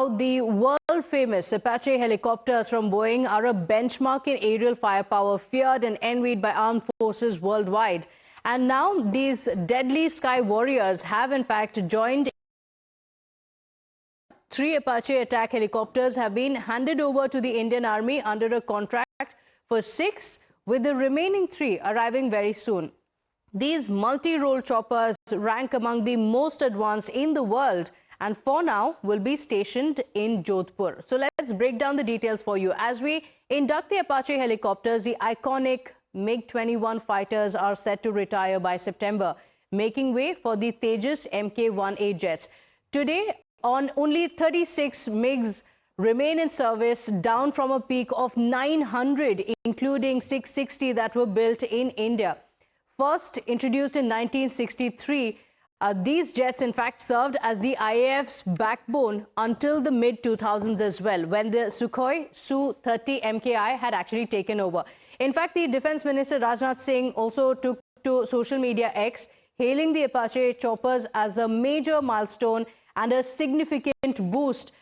how the world-famous Apache helicopters from Boeing are a benchmark in aerial firepower, feared and envied by armed forces worldwide. And now these deadly sky warriors have in fact joined. 3 Apache attack helicopters have been handed over to the Indian Army under a contract for 6, with the remaining 3 arriving very soon. These multi-role choppers rank among the most advanced in the world and for now will be stationed in Jodhpur. So let's break down the details for you. As we induct the Apache helicopters, the iconic MiG-21 fighters are set to retire by September, making way for the Tejas Mk-1A jets. Today, only 36 MiGs remain in service, down from a peak of 900, including 660 that were built in India. First introduced in 1963, these jets in fact served as the IAF's backbone until the mid-2000s as well, when the Sukhoi Su-30 MKI had actually taken over. In fact, the Defence Minister Rajnath Singh also took to social media X, hailing the Apache choppers as a major milestone and a significant boost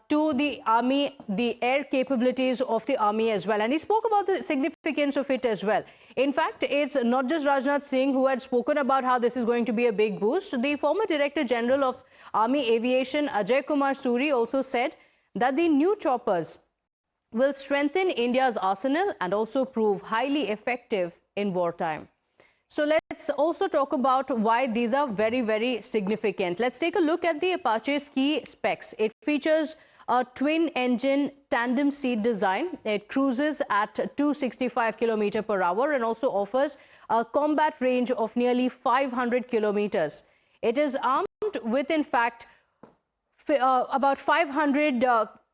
to the army, the air capabilities of the army as well. And he spoke about the significance of it as well. In fact, it's not just Rajnath Singh who had spoken about how this is going to be a big boost. The former Director General of Army Aviation, Ajay Kumar Suri, also said that the new choppers will strengthen India's arsenal and also prove highly effective in wartime. So let's also talk about why these are very, very significant. Let's take a look at the Apache's key specs. It features a twin-engine tandem seat design. It cruises at 265 km per hour and also offers a combat range of nearly 500 kilometers. It is armed with, in fact, about 500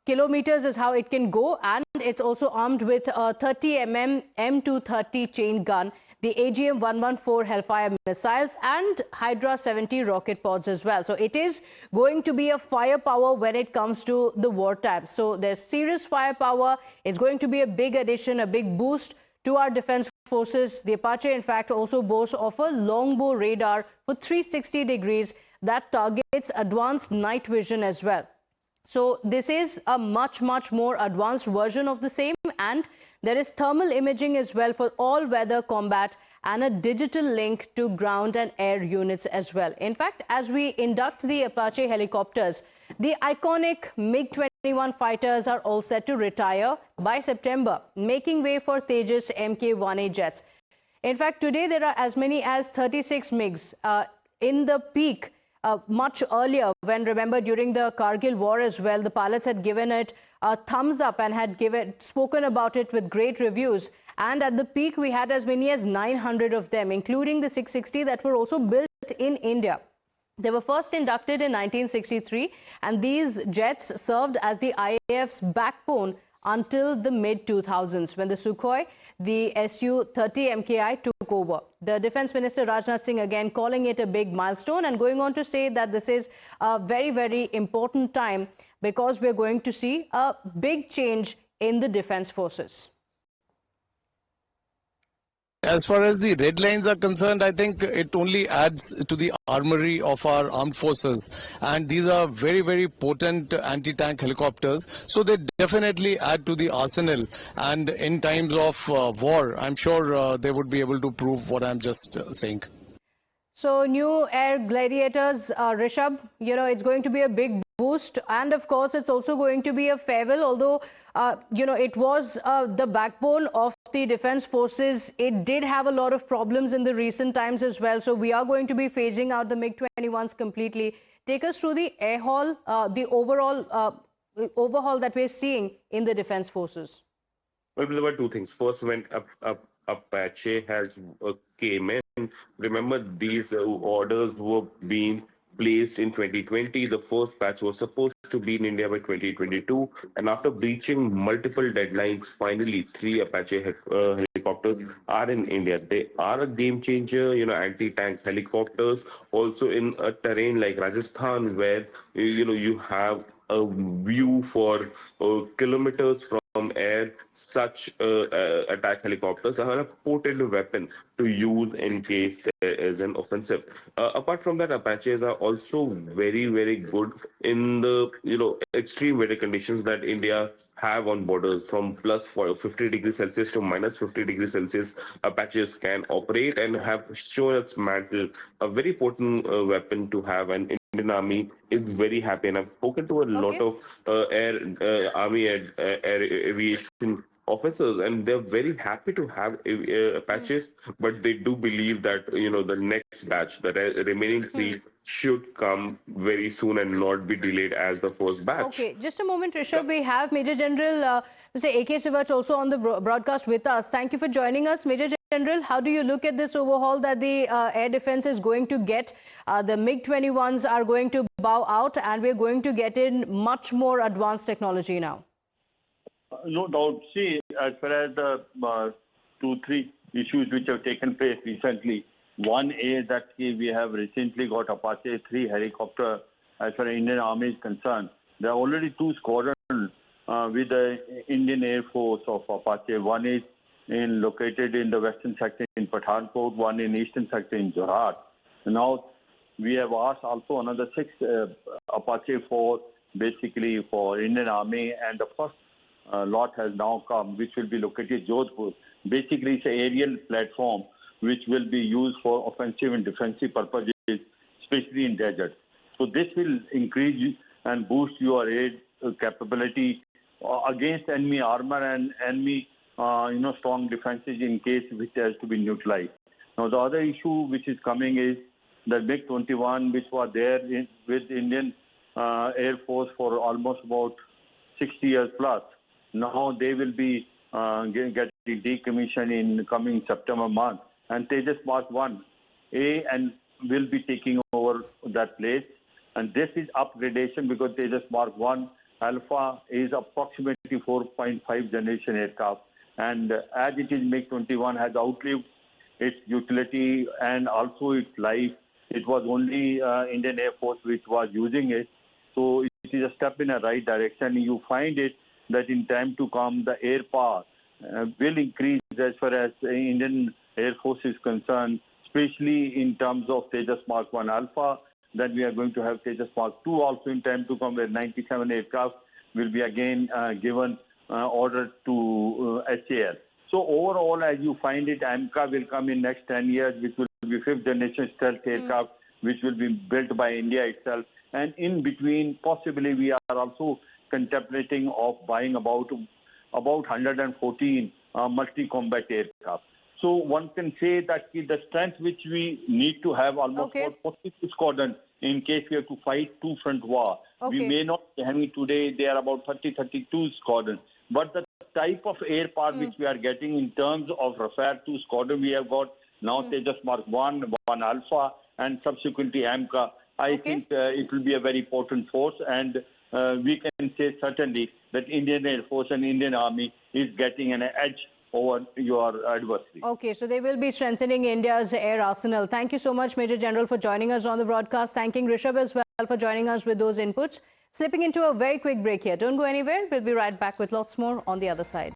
kilometers is how it can go, and it's also armed with a 30 mm M230 chain gun, the AGM-114 Hellfire missiles and Hydra 70 rocket pods as well. So it is going to be a firepower when it comes to the wartime. So there's serious firepower. It's going to be a big addition, a big boost to our defense forces. The Apache, in fact, also boasts of a longbow radar for 360 degrees that targets advanced night vision as well. So this is a much more advanced version of the same, and there is thermal imaging as well for all-weather combat and a digital link to ground and air units as well. In fact, as we induct the Apache helicopters, the iconic MiG-21 fighters are all set to retire by September, making way for Tejas Mk-1A jets. In fact, today there are as many as 36 MiGs in the peak. Much earlier, when remember during the Kargil war as well, the pilots had given it a thumbs up and had spoken about it with great reviews. And at the peak, we had as many as 900 of them, including the 660 that were also built in India. They were first inducted in 1963, and these jets served as the IAF's backbone until the mid-2000s, when the Sukhoi, the Su-30 MKI, took over. The Defence Minister Rajnath Singh again calling it a big milestone and going on to say that this is a very, very important time because we're going to see a big change in the defence forces. As far as the red lines are concerned, I think it only adds to the armory of our armed forces, and these are very, very potent anti-tank helicopters, so they definitely add to the arsenal, and in times of war, I'm sure they would be able to prove what I'm just saying. So new air Gladiators, Rishabh, it's going to be a big boost, and of course it's also going to be a farewell, although it was the backbone of the defense forces. It did have a lot of problems in the recent times as well, so we are going to be phasing out the MiG-21s completely. Take us through the air haul, the overhaul that we're seeing in the defense forces. Well, there were two things. First, when Apache came in, remember these orders were being placed in 2020. The first batch was supposed to be in India by 2022, and after breaching multiple deadlines, finally 3 Apache helicopters are in India. They are a game changer, anti-tank helicopters, also in a terrain like Rajasthan, where you have a view for kilometers from air, such attack helicopters are a potent weapon to use in case there is an offensive. Apart from that, Apaches are also very, very good in the extreme weather conditions that India have on borders from plus 50 degrees Celsius to minus 50 degrees Celsius. Apaches can operate and have shown its mantle, a very potent weapon to have, and Indian Army is very happy. And I've spoken to a lot of Army air aviation officers, and they're very happy to have Apaches, but they do believe that the next batch, the remaining three, should come very soon and not be delayed as the first batch. Okay, just a moment, Rishabh. We have Major General Mr. A.K. Siwach also on the broadcast with us. Thank you for joining us, Major General. How do you look at this overhaul that the air defense is going to get? The MiG-21s are going to bow out, and we're going to get in much more advanced technology now. No doubt. See, as far as the 2-3 issues which have taken place recently, one is that we have recently got Apache 3 helicopter. As far as Indian Army is concerned, there are already 2 squadrons with the Indian Air Force of Apache. One is located in the western sector in Pathankot, one in eastern sector in Bharat. Now, we have asked also another 6 Apache 4 basically for Indian Army, and the first lot has now come, which will be located in Jodhpur. Basically, it's an aerial platform which will be used for offensive and defensive purposes, especially in deserts. So this will increase and boost your air capability against enemy armor and enemy, strong defenses in case which has to be neutralized. Now, the other issue which is coming is the MiG-21, which was there with Indian Air Force for almost about 60 years plus. Now they will be getting decommissioned in coming September month, and Tejas Mark 1A and will be taking over that place. And this is upgradation because Tejas Mark 1 Alpha is approximately 4.5 generation aircraft, and as it is MiG-21 has outlived its utility and also its life. It was only Indian Air Force which was using it, so it is a step in the right direction. You find it that in time to come, the air power will increase as far as Indian Air Force is concerned, especially in terms of Tejas Mark 1 Alpha. Then we are going to have Tejas Mark 2 also in time to come, where 97 aircraft will be again given order to HAL. So overall, as you find it, AMCA will come in next 10 years, which will be 5th generation stealth aircraft, which will be built by India itself. And in between, possibly we are also contemplating of buying about 114 multi-combat aircraft. So one can say that the strength which we need to have almost 42 squadrons in case we have to fight two-front war. We may not be having today, they are about 32 squadrons. But the type of air power which we are getting in terms of Rafale 2 squadron, we have got now Tejas Mark 1 Alpha, and subsequently AMCA. I think it will be a very potent force, and we can say certainly that Indian Air Force and Indian Army is getting an edge over your adversary. Okay, so they will be strengthening India's air arsenal. Thank you so much, Major General, for joining us on the broadcast. Thanking Rishabh as well for joining us with those inputs. Slipping into a very quick break here. Don't go anywhere. We'll be right back with lots more on the other side.